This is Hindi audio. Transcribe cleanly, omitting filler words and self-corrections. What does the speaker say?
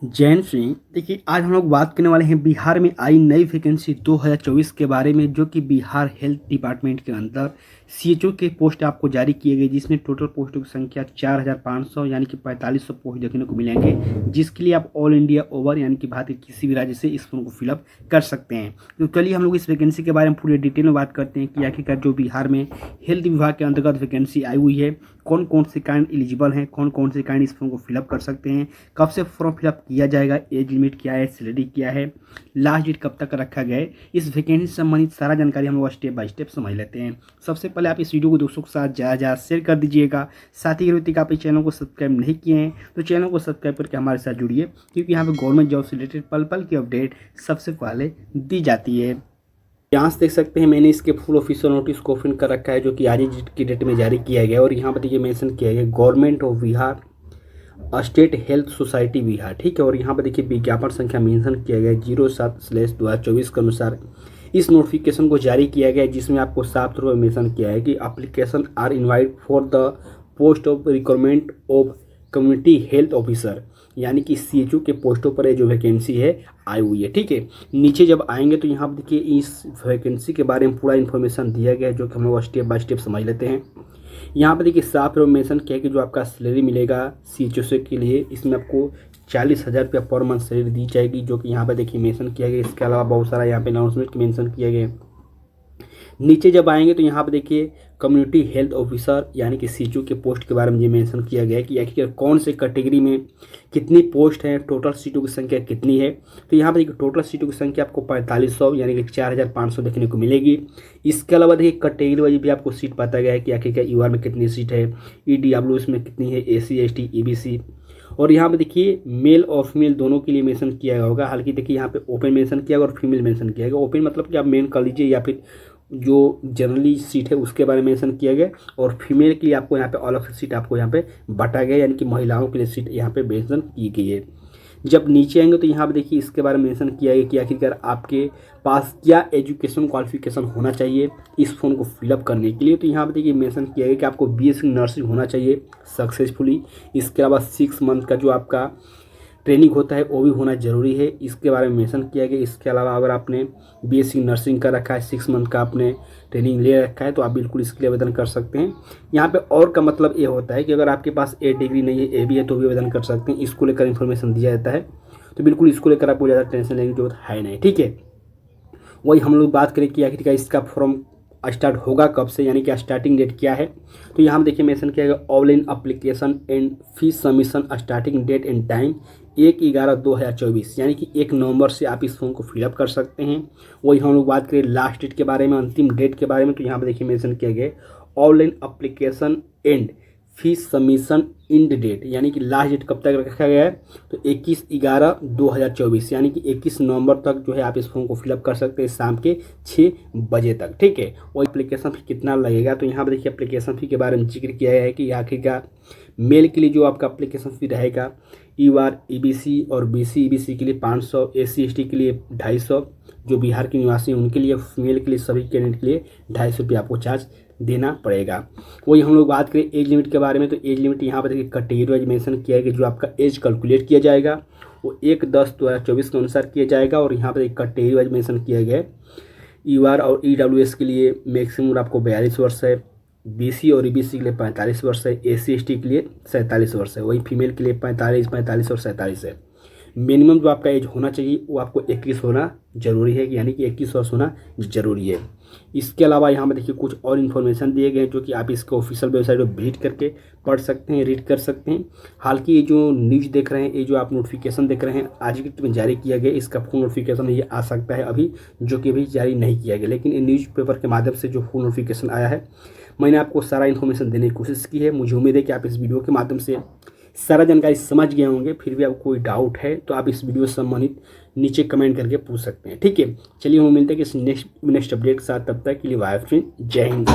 जैन सिंह, देखिए आज हम लोग बात करने वाले हैं बिहार में आई नई वैकेंसी 2024 के बारे में, जो कि बिहार हेल्थ डिपार्टमेंट के अंदर सीएचओ के पोस्ट आपको जारी किए गए, जिसमें टोटल पोस्टों की संख्या 4500 यानी कि 4500 पोस्ट देखने को मिलेंगे, जिसके लिए आप ऑल इंडिया ओवर यानी कि भारत के किसी भी राज्य से इस फॉर्म को फिलअप कर सकते हैं। तो चलिए हम लोग इस वैकेंसी के बारे में पूरी डिटेल में बात करते हैं कि आखिरकार जो बिहार में हेल्थ विभाग के अंतर्गत वैकेंसी आई हुई है, कौन कौन से कैंडिडेट एलिजिबल हैं, कौन कौन से कैंडिडेट इस फॉर्म को फिलअप कर सकते हैं, कब से फॉर्म फिलअप किया जाएगा, एज लिमिट क्या है, सैलरी क्या है, लास्ट डेट कब तक रखा गया है। इस वैकेंसी से संबंधित सारा जानकारी हम लोग स्टेप बाय स्टेप समझ लेते हैं। सबसे पहले आप इस वीडियो को दोस्तों के साथ ज़्यादा शेयर कर दीजिएगा। साथ ही अगर आप इस चैनल को सब्सक्राइब नहीं किए हैं तो चैनल को सब्सक्राइब करके हमारे साथ जुड़िए, क्योंकि यहाँ पर गवर्नमेंट जॉब से रिलेटेड पल पल की अपडेट सबसे पहले दी जाती है। यहाँ से देख सकते हैं मैंने इसके फुल ऑफिशियल नोटिस को ओपन कर रखा है, जो कि आज की डेट में जारी किया गया, और यहाँ पर देखिए मेंशन किया गया government of Bihar state health society Bihar, ठीक है। और यहाँ पर देखिए विज्ञापन संख्या मेंशन किया गया 07/2024 के अनुसार इस नोटिफिकेशन को जारी किया गया, जिसमें आपको साफ तौर पर मेंशन किया है कि application are invite for the post of requirement of community health officer, यानी कि सीएचओ के पोस्टों पर जो वैकेंसी है आई हुई है, ठीक है। नीचे जब आएंगे तो यहाँ पर देखिए इस वैकेंसी के बारे में पूरा इन्फॉर्मेशन दिया गया है, जो कि हम लोग स्टेप बाय स्टेप समझ लेते हैं। यहाँ पर देखिए साफ मेंशन किया है कि जो आपका सैलरी मिलेगा सीएचओ से के लिए, इसमें आपको 40,000 रुपया पर मंथ सैलरी दी जाएगी, जो कि यहाँ पर देखिए मेंशन किया गया। इसके अलावा बहुत सारा यहाँ पे अनाउंसमेंट मेंशन किया गया। नीचे जब आएंगे तो यहाँ पर देखिए कम्युनिटी हेल्थ ऑफिसर यानी कि सीएचओ के पोस्ट के बारे में ये मेंशन किया गया है कि आखिर कौन से कैटेगरी में कितनी पोस्ट है, टोटल सीटों की संख्या कितनी है। तो यहाँ पर देखिए टोटल सीटों की संख्या आपको 4500 यानी कि 4500 देखने को मिलेगी। इसके अलावा देखिए कैटेगरी वाइज भी आपको सीट बताया गया है कि आखिर यूआर में कितनी सीट है, ईडब्ल्यूएस में कितनी है, एसी एसटी ईबीसी। और यहाँ पे देखिए मेल और फीमेल दोनों के लिए मेंशन किया गया होगा। हालांकि देखिए यहाँ पे ओपन मेंशन किया गया और फीमेल मेंशन किया गया। ओपन मतलब कि आप मेन कर लीजिए, या फिर जो जनरली सीट है उसके बारे में मेंशन किया गया, और फीमेल के लिए आपको यहाँ पे अलग से सीट आपको यहाँ पे बटा गया, यानी कि महिलाओं के लिए सीट यहाँ पे मेंशन की गई है। जब नीचे आएंगे तो यहाँ पे देखिए इसके बारे में मेंशन किया गया कि आखिरकार आपके पास क्या एजुकेशन क्वालिफिकेशन होना चाहिए इस फॉर्म को फिलअप करने के लिए। तो यहाँ पे देखिए मेंशन किया गया कि आपको बीएससी नर्सिंग होना चाहिए सक्सेसफुली। इसके अलावा 6 मंथ का जो आपका ट्रेनिंग होता है वो भी होना जरूरी है, इसके बारे में मेंशन किया गया। इसके अलावा अगर आपने बीएससी नर्सिंग का रखा है, 6 मंथ का आपने ट्रेनिंग ले रखा है, तो आप बिल्कुल इसके लिए आवेदन कर सकते हैं। यहाँ पे और का मतलब ये होता है कि अगर आपके पास ए डिग्री नहीं है, ए भी है, तो भी आवेदन कर सकते हैं। इसको लेकर इन्फॉर्मेशन दिया जाता है, तो बिल्कुल इसको लेकर आपको ज़्यादा टेंशन लेने की जरूरत है नहीं, ठीक है। वही हम लोग बात करें कि आखिरकार इसका फॉर्म स्टार्ट होगा कब से, यानी कि स्टार्टिंग डेट क्या है। तो यहाँ देखिए मेंशन किया गया online application and fees submission starting date and time 1/11/2024, यानी कि 1 नवंबर से आप इस फॉर्म को फिलअप कर सकते हैं। वही हम लोग बात करें लास्ट डेट के बारे में, अंतिम डेट के बारे में, तो यहाँ पर देखिए मेंशन किया गया online application and fees submission end date, यानी कि लास्ट डेट कब तक रखा गया है, तो 21/11/2024, यानी कि 21 नवंबर तक जो है आप इस फॉर्म को फिलअप कर सकते हैं शाम के 6 बजे तक, ठीक है। और एप्लीकेशन फी कितना लगेगा, तो यहाँ पर देखिए एप्लीकेशन फ़ी के बारे में जिक्र किया गया है कि आखिरकार मेल के लिए जो आपका एप्लीकेशन फ़ी रहेगा ईआर ईबीसी और बीसी ईबीसी के लिए 500, एसी एसटी के लिए 250, जो बिहार के निवासी हैं उनके लिए, फीमेल के लिए सभी कैंडिडेट के लिए 250 रुपये आपको चार्ज देना पड़ेगा। वही हम लोग बात करें एज लिमिट के बारे में, तो एज लिमिट यहाँ पर देखिए कैटेगरी वाइज मेंशन किया है कि जो आपका एज कैलकुलेट किया जाएगा वो 1/10/2024 के अनुसार किया जाएगा। और यहाँ पर एक कैटेगरी वाइज मेंशन किया गया है यूआर और ईडब्ल्यूएस के लिए मैक्सिमम आपको 42 वर्ष है, बीसी और ईबीसी के लिए 45 वर्ष है, एसी एसटी के लिए 47 वर्ष है, वही फीमेल के लिए 45 और 47 है। मिनिमम जो आपका एज होना चाहिए वो आपको 21 होना जरूरी है, यानी कि 21 वर्ष होना जरूरी है। इसके अलावा यहाँ में देखिए कुछ और इन्फॉर्मेशन दिए गए हैं, जो कि आप इसके ऑफिशियल वेबसाइट पर विजिट करके पढ़ सकते हैं, रीड कर सकते हैं। हालांकि ये जो न्यूज़ देख रहे हैं, ये जो आप नोटिफिकेशन देख रहे हैं, आज की डेट में जारी किया गया, इसका फुल नोटिफिकेशन ये आ सकता है अभी, जो कि अभी जारी नहीं किया गया, लेकिन न्यूज़ पेपर के माध्यम से जो फुल नोटिफिकेशन आया है, मैंने आपको सारा इन्फॉर्मेशन देने की कोशिश की है। मुझे उम्मीद है कि आप इस वीडियो के माध्यम से सारा जानकारी समझ गए होंगे। फिर भी आपको कोई डाउट है तो आप इस वीडियो से संबंधित नीचे कमेंट करके पूछ सकते हैं, ठीक है। चलिए हम मिलते हैं कि नेक्स्ट अपडेट के साथ, तब तक के लिए बाय फ्रेंड, जय हिंद।